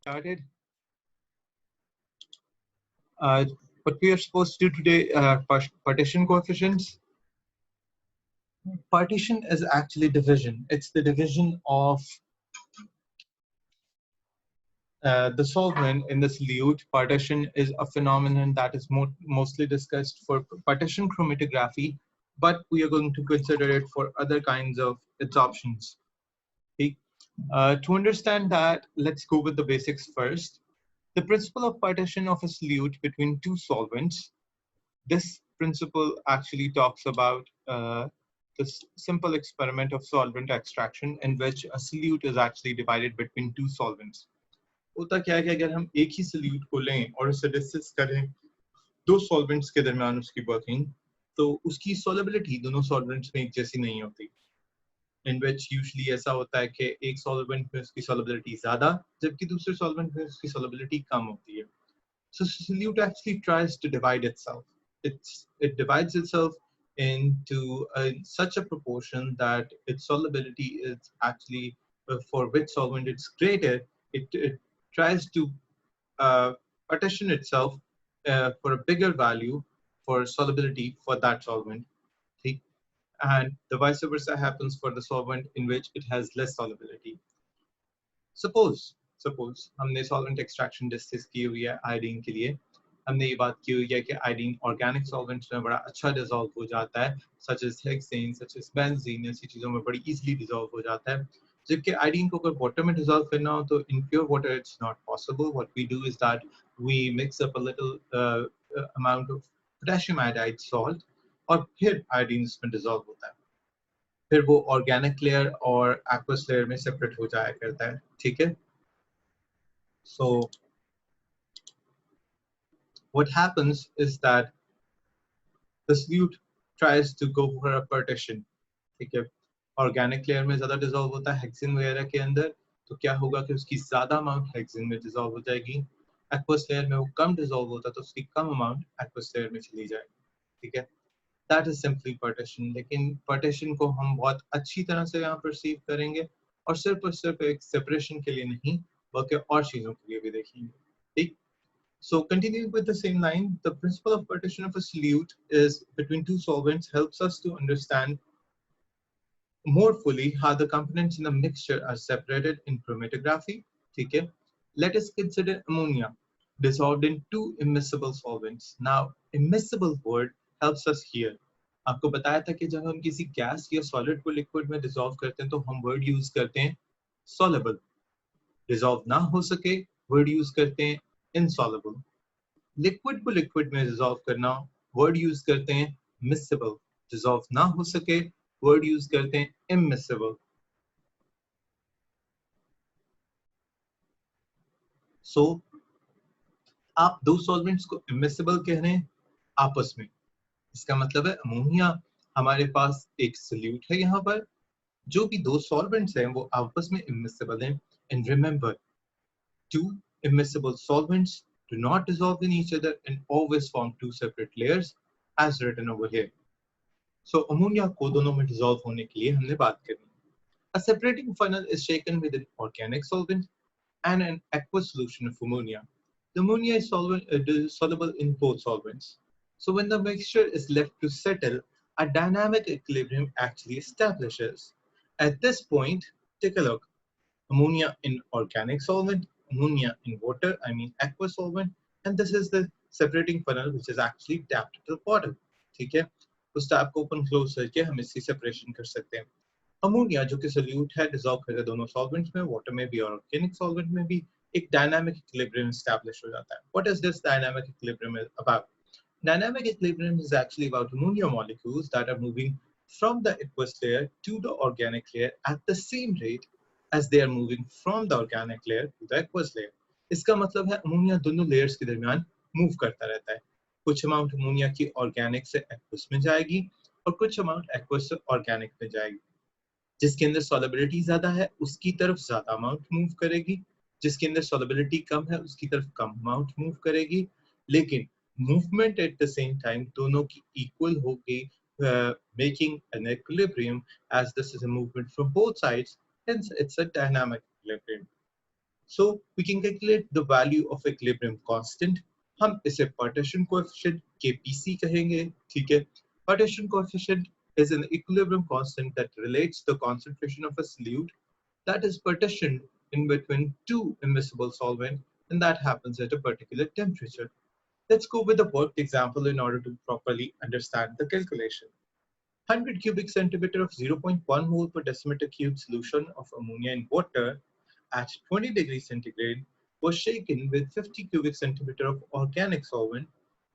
Started. Uh, what we are supposed to do today, partition coefficients. Partition is actually division. It's the division of the solvent in the solute. Partition is a phenomenon that is mostly discussed for partition chromatography, but we are going to consider it for other kinds of its options. Okay. To understand that, let's go with the basics first. The principle of partition of a solute between two solvents. This principle actually talks about this simple experiment of solvent extraction in which a solute is actually divided between two solvents. होता क्या है कि अगर हम एक ही solute को लें और उसे डिस्कस करें दो solvents के दरमियान उसकी working, तो उसकी solubility दोनों solvents में एक जैसी नहीं होती. In which usually ऐसा होता है कि एक solvent में उसकी solubility ज़्यादा, जबकि दूसरे solvent में उसकी solubility कम होती है. So solute actually tries to divide itself. It divides itself into such a proportion that its solubility is actually for which solvent it's created. It tries to partition itself for a bigger value for solubility for that solvent. Okay? And the vice versa happens for the solvent in which it has less solubility. Suppose हमने solvent extraction discuss की हुई है iodine के लिए. हमने ये बात की हुई है कि आयोडीन ऑर्गेनिक सॉल्वेंट्स में बड़ा अच्छा डिसॉल्व हो जाता है, such as hexane, such as benzene, ऐसी चीजों में बड़ी इजीली डिसॉल्व हो जाता है. जबकि आयोडीन को अगर वाटर में डिसॉल्व करना हो तो in pure water it's not possible. What we do is that we mix up a little amount of potassium iodide salt और फिर आयोडीन इसमें डिसॉल्व होता है. फिर वो ऑर्गेनिक लेयर और एक्वस लेयर में सेपरेट हो जाया करता है. ठीक है. So what happens is that the solute tries to go for a partition. ठीक है. ऑर्गेनिक लेयर में ज्यादा डिसॉल्व होता है हेक्सेन वगैरह के अंदर, तो क्या होगा कि उसकी ज्यादा अमाउंट हेक्सेन में डिसॉल्व हो जाएगी. एक्वस लेयर में वो कम डिसॉल्व होता है तो उसकी कम अमाउंट एक्वस लेयर में चली जाएगी. ठीक है. That is simply partition. लेकिन पार्टीशन को हम बहुत अच्छी तरह से यहाँ परसीव करेंगे और सिर्फ एक सेपरेशन के लिए नहीं बल्कि और चीजों के लिए भी देखेंगे. ठीक. So continuing with the same line, the principle of partition of a solute is between two solvents helps us to understand more fully how the components in a mixture are separated in chromatography. Okay? Let us consider ammonia dissolved in two immiscible solvents. Now, immiscible word helps us here. आपको बताया था कि जब हम किसी gas या solid को liquid में डिसॉल्व करते हैं तो हम वर्ड यूज करते हैं soluble. डिसॉल्व ना हो सके वर्ड यूज करते हैं insoluble. लिक्विड को लिक्विड में डिसॉल्व करना वर्ड यूज करते हैं मिसेबल. डिसॉल्व ना हो सके वर्ड यूज करते हैं इमिसेबल. सो आप दो सॉल्वेंट्स को इमिसेबल कह रहे हैं आपस में. इसका मतलब है अमोनिया हमारे पास एक सोल्यूट है यहाँ पर, जो भी दो सॉल्वेंट्स हैं वो आपस में इमिसेबल हैं. And remember, two immiscible solvents do not dissolve in each other and always form two separate layers as written over here. So ammonia को दोनों में dissolve होने के लिए हमने बात करनी. A separating funnel is shaken with an organic solvent and an aqueous solution of ammonia. The ammonia is soluble in both solvents. So when the mixture is left to settle, a dynamic equilibrium actually establishes. At this point, take a look. Ammonia in organic solvent, ammonia in water, I mean aqueous solvent, and this is the separating funnel which is actually tapped to the bottom. ठीक है. उस tap को open close करके हम इसकी separation कर सकते हैं. अमोनिया जो कि सोल्यूट है डिसॉल्व करके दोनों सॉल्वेंट्स में, वाटर में भी और ऑर्गेनिक सॉल्वेंट में भी, एक डायनामिक इक्विलिब्रियम एस्टैब्लिश हो जाता है. What is this dynamic equilibrium about? Dynamic equilibrium is actually about ammonia molecules that are moving from the aqueous layer to the organic layer at the same rate as they are moving from the organic layer to the aqueous layer. इसका मतलब है ammonia दोनों layers के दरमियान move करता रहता है. कुछ अमाउंट अमोनिया की ऑर्गेनिक से एक्वस में जाएगी और कुछ अमाउंट एक्वस से ऑर्गेनिक में जाएगी. जिसके अंदर सॉलिबिलिटी ज्यादा है उसकी तरफ ज्यादा अमाउंट मूव करेगी, जिसके अंदर सॉलिबिलिटी कम है उसकी तरफ कम अमाउंट मूव करेगी. लेकिन movement at the same time दोनों की इक्वल होगी, making an equilibrium as this is a movement from both sides, hence it's a dynamic equilibrium. So we can calculate the value of equilibrium constant. हम इसे partition coefficient KPC कहेंगे, ठीक है? Partition coefficient is an equilibrium constant that relates the concentration of a solute that is partitioned in between two immiscible solvents, and that happens at a particular temperature. Let's go with a worked example in order to properly understand the calculation. 100 cubic centimeter of 0.1 mole per decimeter cube solution of ammonia in water at 20 degrees centigrade was shaken with 50 cubic centimeter of organic solvent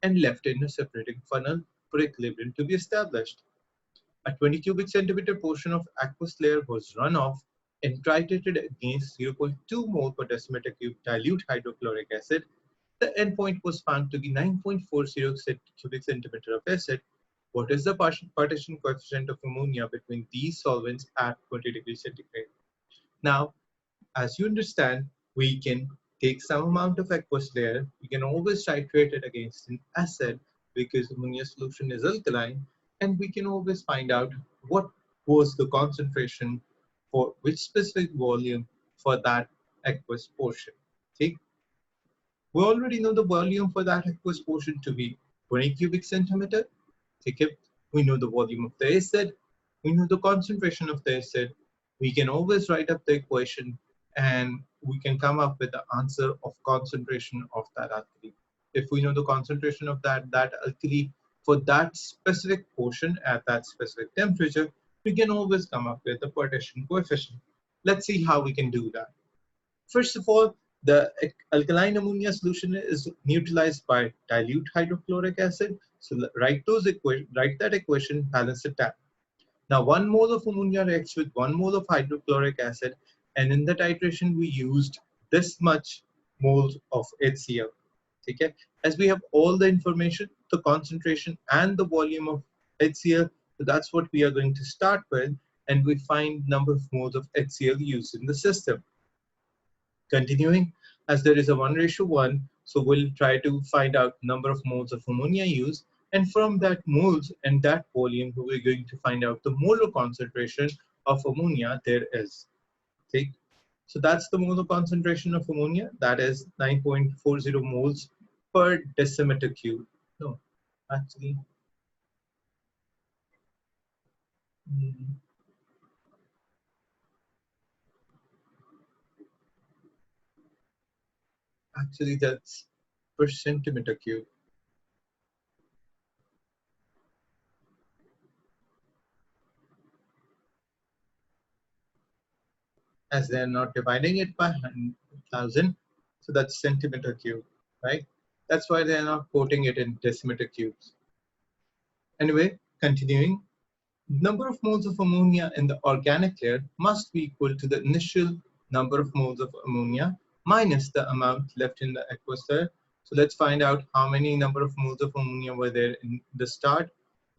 and left in a separating funnel for equilibrium to be established. A 20 cubic centimeter portion of aqueous layer was run off and titrated against 0.2 mole per decimeter cube dilute hydrochloric acid. The endpoint was found to be 9.40 cubic centimeter of acid. What is the partition coefficient of ammonia between these solvents at 20 degrees centigrade? Now, as you understand, we can take some amount of aqueous layer. We can always titrate it against an acid because ammonia solution is alkaline, and we can always find out what was the concentration for which specific volume for that aqueous portion. Okay? We already know the volume for that aqueous portion to be 20 cubic centimeter. Okay? We know the volume of the acid. We know the concentration of the acid. We can always write up the equation and we can come up with the answer of concentration of that alkali. If we know the concentration of that alkali for that specific portion at that specific temperature, we can always come up with the partition coefficient. Let's see how we can do that. First of all, the alkaline ammonia solution is neutralized by dilute hydrochloric acid. So write that equation, balance the tap. Now 1 mole of ammonia reacts with 1 mole of hydrochloric acid, and in the titration we used this much moles of HCl. Okay? As we have all the information, the concentration and the volume of HCl, so that's what we are going to start with, and we find number of moles of HCl used in the system. Continuing, as there is a 1:1, so we'll try to find out number of moles of ammonia used, and from that moles and that volume, we're going to find out the molar concentration of ammonia there is. Okay, so that's the molar concentration of ammonia. That is 9.40 moles per decimeter cube. No, actually, actually that's per centimeter cube. As they're not dividing it by 100,000, so that's centimeter cube, right? That's why they're not quoting it in decimeter cubes. Anyway, continuing, number of moles of ammonia in the organic layer must be equal to the initial number of moles of ammonia minus the amount left in the aqueous layer. So let's find out how many number of moles of ammonia were there in the start.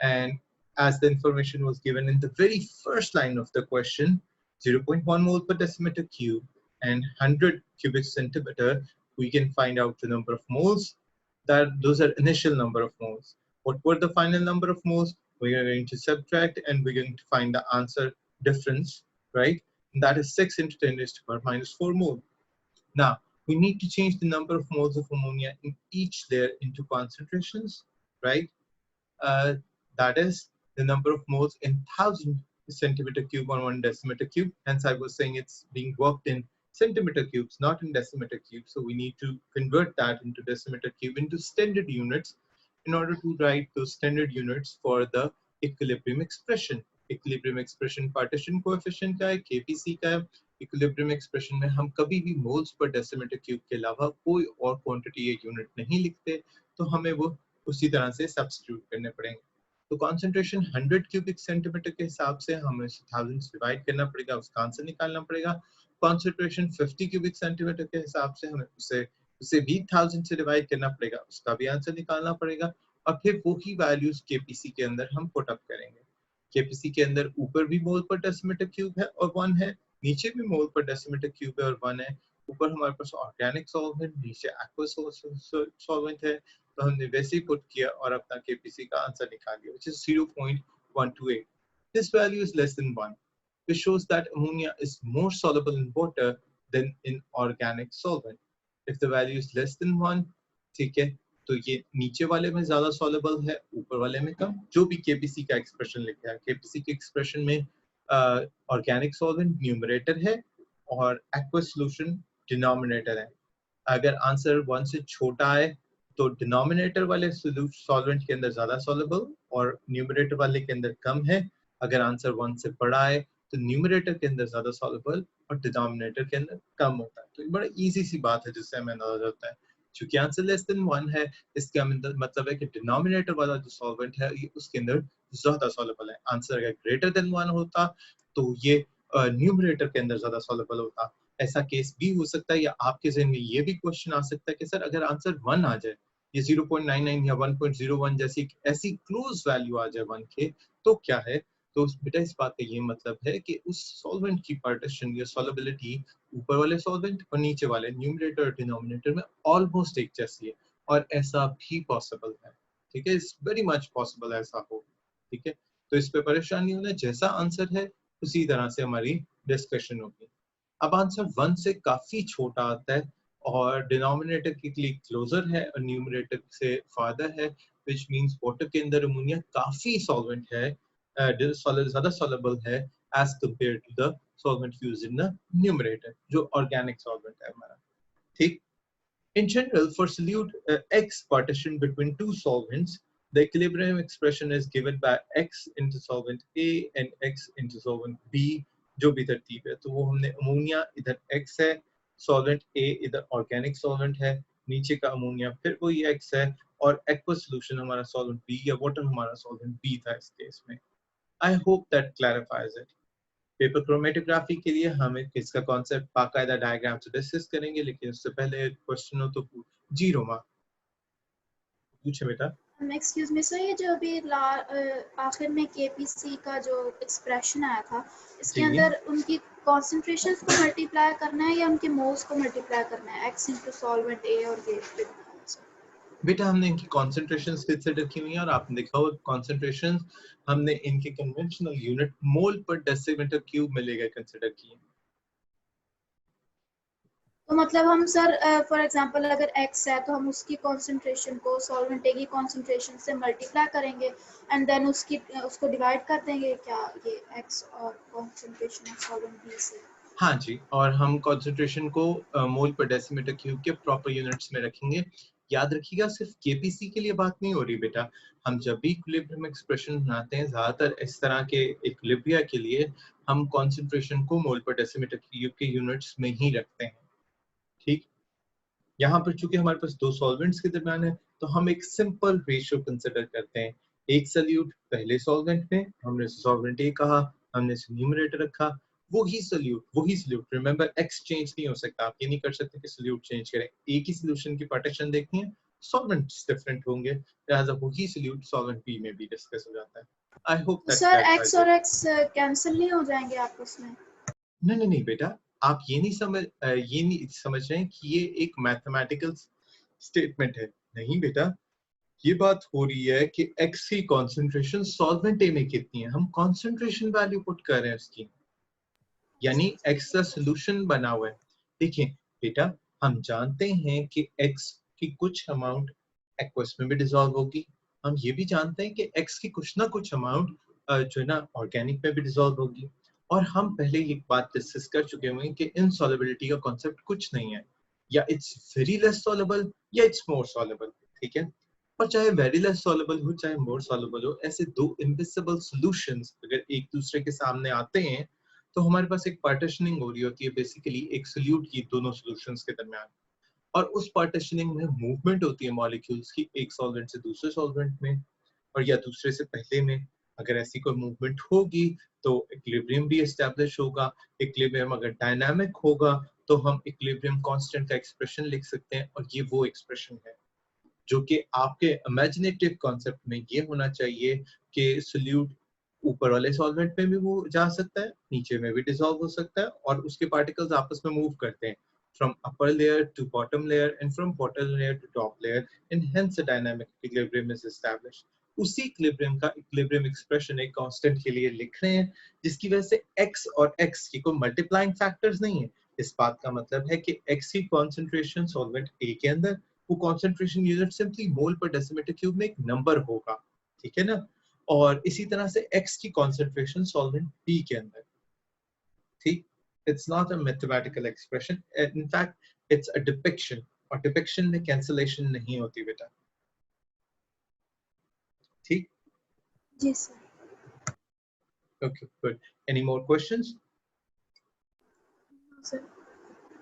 And as the information was given in the very first line of the question, 0.1 mole per decimeter cube and 100 cubic centimeter, we can find out the number of moles. Those are initial number of moles. What were the final number of moles? We are going to subtract and we're going to find the answer difference, right? And that is 6 into 10 raised to the power minus 4 mole. Now, we need to change the number of moles of ammonia in each layer into concentrations, right? That is the number of moles in 1000 centimeter cube on 1 decimeter cube. Hence, I was saying it's being worked in centimeter cubes, not in decimeter cubes. So we need to convert that into decimeter cube into standard units in order to write those standard units for the equilibrium expression. Equilibrium expression partition coefficient का है, KPC का है. Equilibrium expression में हम कभी भी moles per decimeter cube के अलावा कोई और quantity या unit नहीं लिखते, तो हमें वो उसी तरह से substitute करने पड़ेंगे. तो concentration 100 cubic centimeter के हिसाब से हमें 1000 से divide करना पड़ेगा, उसका आंसर निकालना पड़ेगा. Concentration 50 cubic centimeter के हिसाब से हमें उसे भी 1000 से डिवाइड करना पड़ेगा, उसका भी आंसर निकालना पड़ेगा, और फिर वो ही वैल्यूज केपीसी के अंदर हम पुट अप करेंगे. केपीसी के अंदर ऊपर भी मोल पर डेसिमीटर क्यूब है और 1 है, नीचे भी मोल पर डेसिमीटर क्यूब है और 1 है. ऊपर हमारे पास ऑर्गेनिक सॉल्वेंट, नीचे एक्वस सॉल्वेंट है, तो हमने वैसे ही पुट किया और अपना केपीसी का आंसर निकाल लिया, which is 0.128. This value is less than 1, which shows that ammonia is more soluble in water than in organic solvent. If the value is less than 1, ठीक है, तो ये नीचे वाले में ज्यादा soluble है, ऊपर वाले में कम. जो भी KPC का expression लिखा है, KPC के expression में organic solvent numerator है और aqueous solution denominator है. अगर आंसर 1 से छोटा है तो डिनोमिनेटर वाले सॉल्वेंट के अंदर ज्यादा सॉल्युबल और न्यूमरेटर वाले के अंदर कम है. अगर आंसर 1 से बड़ा है तो न्यूमरेटर के अंदर ज्यादा सॉल्युबल और डिनोमिनेटर के अंदर कम होता है. तो बड़ा इजी सी बात है जिससे हमें अंदाजा होता है. चूंकि आंसर लेस देन 1 है, इसका मतलब है कि डिनोमिनेटर वाला जो सॉल्वेंट है ये उसके अंदर ज्यादा सॉल्युबल है. आंसर अगर ग्रेटर देन 1 होता तो ये न्यूमरेटर के अंदर ज्यादा सॉल्युबल होता. ऐसा केस भी हो सकता है, या आपके ज़हन में ये भी क्वेश्चन आ सकता है कि सर अगर आंसर 1 आ जाए, ये 0.99 या 1.01 जैसी ऐसी क्लोज वैल्यू आ जाए 1 के, तो क्या है? तो बेटा इस बात का ये मतलब है कि उस सॉल्वेंट की पार्टीशन या सॉल्युबिलिटी ऊपर वाले सॉल्वेंट और नीचे वाले न्यूमरेटर और डिनोमिनेटर में ऑलमोस्ट एक जैसी है, और ऐसा भी पॉसिबल है. ठीक है, इट्स वेरी मच पॉसिबल ऐसा हो. ठीक है, तो इस पे परेशान नहीं होना. जैसा आंसर है उसी तरह से हमारी डिस्कशन होगी. अब आंसर 1 से काफी छोटा आता है और डिनोमिनेटर के लिए क्लोजर है और न्यूमरेटर से फादर है, which means वाटर के अंदर अमोनिया काफी सॉल्वेंट है, ज्यादा सॉल्युबल है as compared to the solvent used in the numerator, जो organic solvent है हमारा. ठीक. In general, for solute X partition between two solvents, the equilibrium expression is given by X into solvent A and X into solvent B, जो भी तरतीब है. तो वो हमने अमोनिया इधर X है, solvent A इधर organic solvent है, नीचे का अमोनिया फिर वही X है, और aqueous solution हमारा solvent B या water हमारा solvent B था इस केस में. I hope that clarifies it. Paper chromatography के लिए हम इसका कॉन्सेप्ट बाकायदा डायग्राम से डिस्कस करेंगे, लेकिन उससे पहले क्वेश्चन हो तो जी रोमा पूछे बेटा. एक्सक्यूज मी सर, ये जो अभी आखिर में केपीसी का जो एक्सप्रेशन आया था, इसके अंदर उनकी कॉन्सेंट्रेशंस को मल्टीप्लाई करना है या उनके मोल्स को मल्टीप्लाई करना है, x इनटू सॉल्वेंट A और ये? बेटा हमने इनकी कॉन्सेंट्रेशंस कंसीडर की हुई है, और आपने देखा होगा कॉन्सेंट्रेशंस हमने इनके कन्वेंशनल यूनिट मोल पर डेसीमीटर क्यूब में लेकर कंसीडर की है. तो मतलब हम सर फॉर एग्जांपल अगर x है तो हम उसकी कॉन्सेंट्रेशन को सॉल्वेंट A की कॉन्सेंट्रेशन से मल्टीप्लाई करेंगे एंड देन उसको डिवाइड कर देंगे क्या, ये x और कॉन्सेंट्रेशन ऑफ सॉल्वेंट B से? हाँ जी, और हम कॉन्सेंट्रेशन को मोल पर डेसीमीटर क्यूब के प्रॉपर यूनिट्स में रखेंगे. याद रखिएगा सिर्फ केपीसी के लिए बात नहीं हो रही बेटा. हम जब भी इक्विलिब्रियम एक्सप्रेशन बनाते हैं, ज्यादातर इस तरह के इक्विलिब्रिया के लिए हम कॉन्सेंट्रेशन को मोल पर डेसीमीटर क्यूब के यूनिट्स में ही रखते हैं. ठीक. यहाँ पर चूंकि हमारे पास दो सॉल्वेंट्स के दरमियान है, तो हम एक सिंपल रेशियो कंसीडर करते हैं. एक सल्यूट पहले सॉल्वेंट में, हमने सॉल्वेंट ए कहा, हमने न्यूमरेटर रखा, वही सल्यूट. रिमेंबर एक्स चेंज नहीं हो सकता, आप ये नहीं कर सकते कि सल्यूट चेंज करें. एक ही सॉल्यूशन की पार्टीशन देखनी है, सॉल्वेंट्स डिफरेंट होंगे, लिहाजा वही सल्यूट सॉल्वेंट बी में भी डिस्कस हो जाता है. I hope that sir x और x कैंसिल नहीं हो जाएंगे आपस में? नहीं बेटा, आप ये नहीं समझ रहे हैं कि ये एक मैथमेटिकल स्टेटमेंट है. नहीं बेटा, ये बात हो रही है कि x की कॉन्सेंट्रेशन सॉल्वेंट ए में कितनी है, हम कॉन्सेंट्रेशन वैल्यू पुट कर रहे हैं उसकी, यानी x का सॉल्यूशन बना हुआ है. देखिए बेटा, हम जानते हैं कि x की कुछ अमाउंट एक्वस में भी डिसॉल्व होगी. हम ये भी जानते हैं कि x की कुछ ना कुछ अमाउंट जो है ना ऑर्गेनिक में भी डिसॉल्व होगी. और हम पहले ये बात डिस्कस कर चुके हैं कि इनसॉल्युबिलिटी का कॉन्सेप्ट कुछ नहीं है, या इट्स वेरी लेस सॉल्युबल या इट्स मोर सॉल्युबल. ठीक है, और चाहे वेरी लेस सॉल्युबल हो चाहे मोर सॉल्युबल हो, ऐसे दो इनविजिबल सॉल्यूशंस अगर एक दूसरे के सामने आते हैं तो हमारे पास एक पार्टीशनिंग हो रही होती है, बेसिकली एक सॉल्यूट की दोनों सॉल्यूशंस के दरमियान. और उस पार्टीशनिंग में मूवमेंट होती है मॉलिक्यूल्स की एक सॉल्वेंट से दूसरे सॉल्वेंट में, और या दूसरे से पहले में. अगर ऐसी कोई मूवमेंट होगी तो इक्विलिब्रियम भी एस्टैब्लिश होगा. इक्विलिब्रियम अगर डायनामिक होगा तो हम इक्विलिब्रियम कांस्टेंट का एक्सप्रेशन लिख सकते हैं, और ये वो एक्सप्रेशन है जो कि आपके इमेजिनेटिव कॉन्सेप्ट में ये होना चाहिए कि सॉल्यूट ऊपर वाले सॉल्वेंट में भी वो जा सकता है, नीचे में भी डिसॉल्व हो सकता है, और उसके पार्टिकल्स आपस में मूव करते हैं from upper layer to bottom layer and from bottom layer to top layer, and hence a dynamic equilibrium is established. उसी इक्विलिब्रियम का इक्विलिब्रियम एक्सप्रेशन एक कांस्टेंट के लिए लिख रहे हैं, जिसकी वजह से x और x की कोई मल्टीप्लाइंग फैक्टर्स नहीं है, इस बात का मतलब है कि x की कॉन्सेंट्रेशन सॉल्वेंट A के अंदर, वो कॉन्सेंट्रेशन यूनिट सिंपली मोल पर डेसिमीटर क्यूब में एक नंबर होगा, ठीक है ना। और इसी तरह से x की कॉन्सेंट्रेशन सॉल्वेंट B के अंदर, ठीक। It's not a mathematical expression. In fact, it's a depiction. और डिपिक्शन में कैंसिलेशन नहीं होती बेटा, ठीक। जी sir. Okay, good. Any more questions? Sir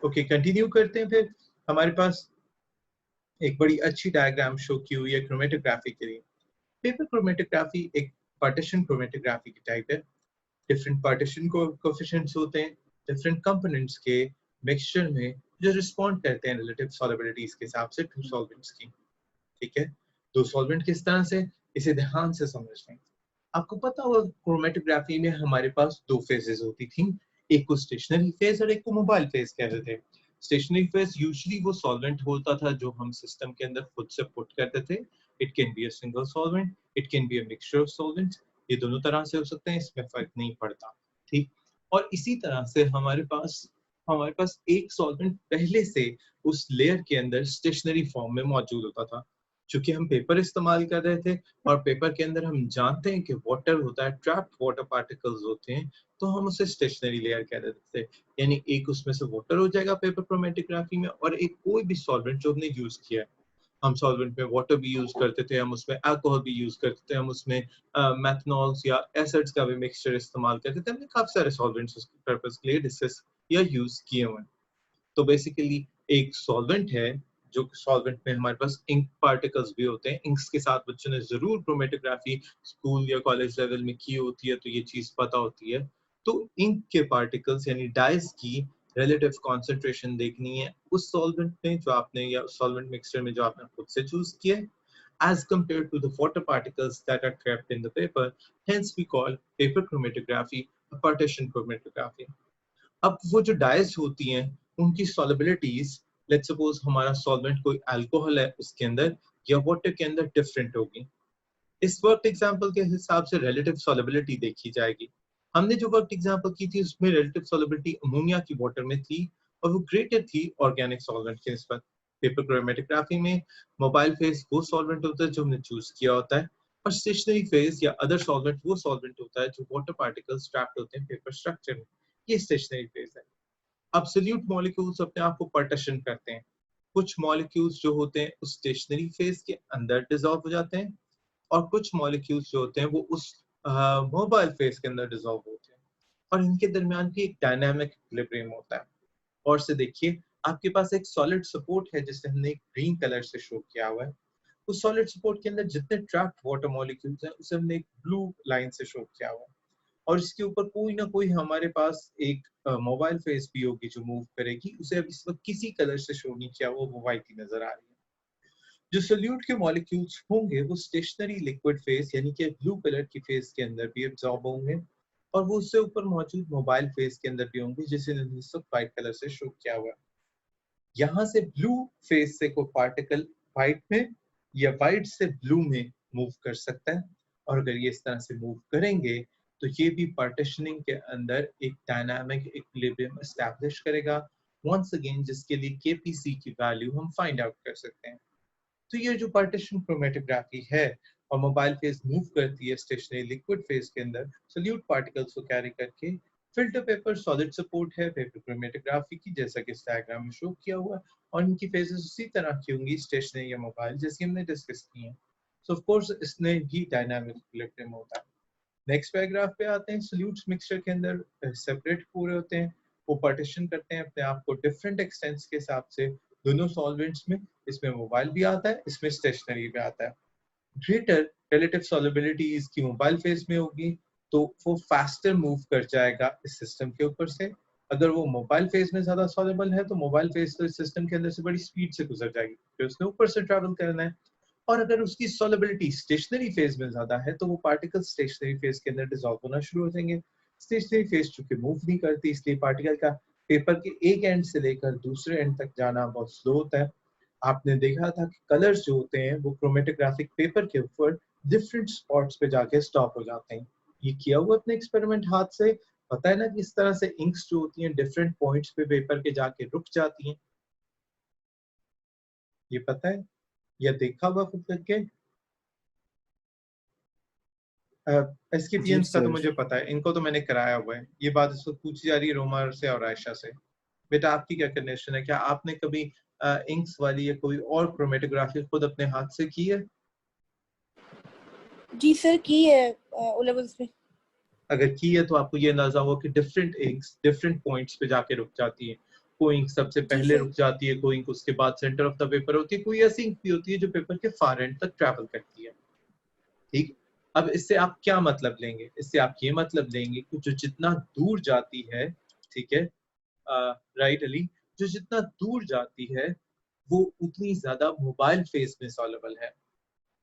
Okay, continue करते हैं फिर। हमारे पास एक बड़ी अच्छी डायग्राम शो की हुई है क्रोमेटोग्राफी के लिए। पेपर क्रोमेटोग्राफी एक पार्टीशन क्रोमेटोग्राफी की टाइप है। डिफरेंट पार्टीशन कोएफिशिएंट्स होते हैं डिफरेंट कंपोनेंट्स के मिक्सचर में जो रिस्पॉन्ड करते हैं रिलेटिव सॉल्युबिलिटीज के हिसाब से टू सॉल्वेंट्स की, ठीक है। दो सॉल्वेंट किस तरह से, इसे ध्यान से समझ लें। आपको पता होगा क्रोमेटोग्राफी में हमारे पास दो फेजेस होती थी, एक को स्टेशनरी फेज और एक को मोबाइल फेज कहते थे। स्टेशनरी फेज यूजुअली वो सॉल्वेंट होता था जो हम सिस्टम के अंदर खुद से पुट करते थे। It can be a single solvent, it can be a mixture of solvents, ये दोनों तरह से हो सकते हैं, इसमें फर्क नहीं पड़ता, ठीक। और इसी तरह से हमारे पास एक सॉल्वेंट पहले से उस लेयर के अंदर स्टेशनरी फॉर्म में मौजूद होता था। चूंकि हम पेपर इस्तेमाल कर रहे थे और पेपर के अंदर हम जानते हैं कि वाटर होता है, ट्रैप्ड वाटर पार्टिकल्स होते हैं, तो हम उसे स्टेशनरी लेयर कह देते थे। यानी एक उसमें से वाटर हो जाएगा पेपर क्रोमेटोग्राफी में, और एक कोई भी सॉल्वेंट जो हमने यूज किया है। हम सॉल्वेंट में वाटर भी यूज करते थे, हम उसमें अल्कोहल भी यूज करते थे, हम उसमें मेथनॉल्स या एसिड्स का भी मिक्सचर इस्तेमाल करते थे। हमने काफी सारे सॉल्वेंट्स उस पर्पस के लिए डिस्कस या यूज किए हुए हैं। तो बेसिकली एक सॉल्वेंट है, जो सॉल्वेंट में हमारे पास इंक पार्टिकल्स भी होते हैं। इंक्स के साथ बच्चों ने जरूर क्रोमेटोग्राफी स्कूल या कॉलेज लेवल में की होती है, तो ये चीज पता होती है। तो इंक के पार्टिकल्स यानी डाइस की रिलेटिव कॉन्सेंट्रेशन देखनी है उस सॉल्वेंट में जो आपने, या सॉल्वेंट मिक्सचर में जो आपने खुद से चूज किया है, as compared to the water particles that are trapped in the paper. Hence we call paper chromatography a partition chromatography. अब वो जो डाइस होती हैं उनकी सॉलिबिलिटीज, लेट्स सपोज हमारा सॉल्वेंट कोई अल्कोहल है उसके अंदर या वाटर के अंदर डिफरेंट होगी। इस वर्क एग्जांपल के हिसाब से रिलेटिव सॉलिबिलिटी देखी जाएगी। हमने जो वर्क एग्जांपल की थी उसमें रिलेटिव सॉलिबिलिटी अमोनिया की वाटर में थी और वो ग्रेटर थी ऑर्गेनिक सॉल्वेंट के निस्बत। पेपर क्रोमेटोग्राफी में मोबाइल फेज वो सॉल्वेंट होता है जो हमने चूज किया होता है, और स्टेशनरी फेज या अदर सॉल्वेंट वो सॉल्वेंट होता है जो वाटर पार्टिकल्स ट्रैप्ड होते हैं पेपर स्ट्रक्चर में। ये स्टेशनरी फेज है। एब्सोल्यूट मॉलिक्यूल्स अपने आप को पार्टीशन करते हैं। कुछ मॉलिक्यूल्स जो होते हैं उस स्टेशनरी फेज के अंदर डिसॉल्व हो जाते हैं, और कुछ मॉलिक्यूल्स जो होते हैं वो उस मोबाइल फेज के अंदर डिसॉल्व होते हैं, और इनके दरमियान भी एक डायनामिक इक्विलिब्रियम होता है। और से देखिए, आपके पास एक सॉलिड सपोर्ट है जिसे हमने ग्रीन कलर से शो किया हुआ है। उस सॉलिड सपोर्ट के अंदर जितने ट्रैप्ड वाटर मॉलिक्यूल्स हैं उसे हमने एक ब्लू लाइन से शो किया हुआ है, और इसके ऊपर कोई ना कोई हमारे पास एक मोबाइल फेस भी होगी जो मूव करेगी। उसे अब इस वक्त किसी कलर से शो नहीं किया हुआ, वो व्हाइट ही नजर आ रही है। जो सोल्यूट के मॉलिक्यूल्स होंगे वो स्टेशनरी लिक्विड फेस यानी कि ब्लू कलर की फेस के अंदर भी एब्जॉर्ब होंगे, और वो उससे ऊपर मौजूद मोबाइल फेस के अंदर भी होंगे जिसे इस वक्त व्हाइट कलर से शो किया हुआ है। यहाँ से ब्लू फेस से कोई पार्टिकल व्हाइट में या व्हाइट से ब्लू में मूव कर सकता है, और अगर ये इस तरह से मूव करेंगे तो ये भी पार्टीशनिंग के अंदर एक डायनामिक इक्विलिब्रियम एस्टैब्लिश करेगा, वंस अगेन जिसके लिए केपीसी की वैल्यू हम फाइंड आउट कर सकते हैं। तो ये जो पार्टीशन क्रोमेटोग्राफी है और मोबाइल फेज मूव करती है स्टेशनरी लिक्विड फेज के अंदर सोल्यूट पार्टिकल्स को कैरी करके, फिल्टर पेपर सॉलिड सपोर्ट है पेपर क्रोमेटोग्राफी की, जैसा कि इस डायग्राम में शो किया हुआ है, और इनकी फेजेस उसी तरह की होंगी स्टेशनरी या मोबाइल जैसी हमने डिस्कस की हैं। सो ऑफ कोर्स इसमें भी डायनामिक इक्विलिब्रियम होता है। नेक्स्ट पैराग्राफ पे आते हैं। सोल्यूट्स मिक्सचर के अंदर सेपरेट पूरे होते हैं, वो पार्टीशन करते हैं अपने आप को डिफरेंट एक्सटेंट्स के हिसाब से दोनों सॉल्वेंट्स में। इसमें मोबाइल भी आता है, इसमें स्टेशनरी भी आता है। ग्रेटर रिलेटिव सॉल्युबिलिटी इसकी मोबाइल फेज में होगी तो वो फास्टर मूव कर जाएगा इस सिस्टम के ऊपर से। अगर वो मोबाइल फेज में ज्यादा सॉल्युबल है तो मोबाइल फेज तो इस सिस्टम के अंदर से बड़ी स्पीड से गुजर जाएगी क्योंकि उसने ऊपर से ट्रैवल करना है। और अगर उसकी सॉल्युबिलिटी स्टेशनरी फेज में ज्यादा है तो वो पार्टिकल स्टेशनरी फेज के अंदर डिसॉल्व होना शुरू हो जाएंगे। स्टेशनरी फेज चूंकि मूव नहीं करती इसलिए पार्टिकल का पेपर के एक एंड से लेकर दूसरे एंड तक जाना बहुत स्लो होता है। आपने देखा था कि कलर्स जो होते हैं वो क्रोमेटोग्राफिक पेपर के ऊपर डिफरेंट स्पॉट्स पे जाके स्टॉप हो जाते हैं। ये किया हुआ अपने एक्सपेरिमेंट हाथ से, पता है ना कि इस तरह से इंक्स जो होती हैं डिफरेंट पॉइंट्स पे पेपर के जाके रुक जाती हैं, ये पता है या देखा हुआ खुद करके? जी एसकेपीएंस का तो सर। मुझे पता है, इनको तो मैंने कराया हुआ है। ये बात इस वक्त पूछी जा रही है रोमा से और आयशा से। बेटा आपकी क्या कंडीशन है, क्या आपने कभी इंक्स वाली या कोई और क्रोमेटोग्राफी खुद अपने हाथ से की है? जी सर, की है ओ लेवल्स में। अगर की है तो आपको ये अंदाजा होगा कि डिफरेंट इंक्स डिफरेंट पॉइंट्स पे जाके रुक जाती है। कोई इंक सबसे जी पहले सर। रुक जाती है, कोई इंक उसके बाद सेंटर ऑफ द पेपर होती है, कोई ऐसी इंक भी होती है जो पेपर के फार एंड तक ट्रैवल करती है। ठीक, अब इससे आप क्या मतलब लेंगे? इससे आप ये मतलब लेंगे कि जो जितना दूर जाती है, ठीक है, राइट अली, जो जितना दूर जाती है वो उतनी ज्यादा मोबाइल फेज में सॉलेबल है,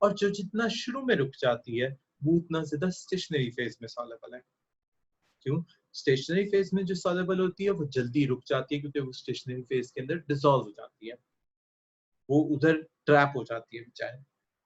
और जो जितना शुरू में रुक जाती है वो उतना ज्यादा स्टेशनरी फेज में सॉलेबल है। क्यों? स्टेशनरी फेज में जो सॉलेबल होती है वो जल्दी रुक जाती है क्योंकि वो स्टेशनरी फेज के अंदर डिसॉल्व हो जाती है, वो उधर ट्रैप हो जाती है बेचारे।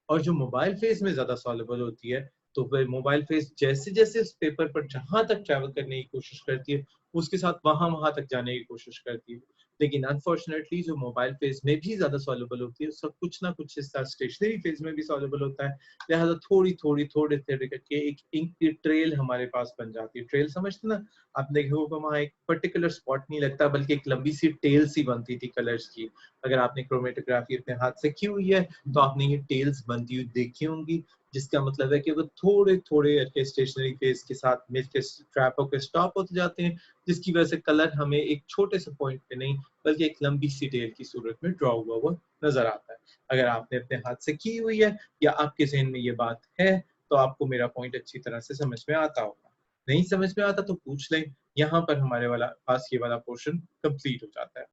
और जो मोबाइल फेज में ज्यादा सॉलेबल होती है, तो वह मोबाइल फेज जैसे जैसे उस पेपर पर जहां तक ट्रैवल करने की कोशिश करती है उसके साथ वहां वहां तक जाने की कोशिश करती है। लेकिन अनफॉर्चुनेटली जो मोबाइल फेज में भी ज्यादा सॉलेबल होती है उसका कुछ ना कुछ हिस्सा स्टेशनरी फेज में भी सॉलेबल होता है, लिहाजा थोड़ी थोड़ी थोड़े थोड़े करके एक इंक की ट्रेल हमारे पास बन जाती है। ट्रेल समझते ना, आपने देखा होगा वहां एक पर्टिकुलर स्पॉट नहीं लगता बल्कि एक लंबी सी टेल सी बनती थी कलर्स की। अगर आपने क्रोमेटोग्राफी अपने हाथ से की हुई है तो आपने ये टेल्स बनती हुई देखी होंगी, जिसका मतलब है कि वो थोड़े थोड़े करके स्टेशनरी फेज के साथ मिलकर ट्रैप होकर स्टॉप होते जाते हैं, जिसकी वजह से कलर हमें एक छोटे से पॉइंट पे नहीं बल्कि एक लंबी सी टेल की सूरत में ड्रॉ हुआ हुआ नजर आता है। अगर आपने अपने हाथ से की हुई है या आपके जहन में ये बात है तो आपको मेरा पॉइंट अच्छी तरह से समझ में आता होगा। नहीं समझ में आता तो पूछ लें, यहाँ पर हमारे वाला पास ये वाला पोर्शन कंप्लीट हो जाता है।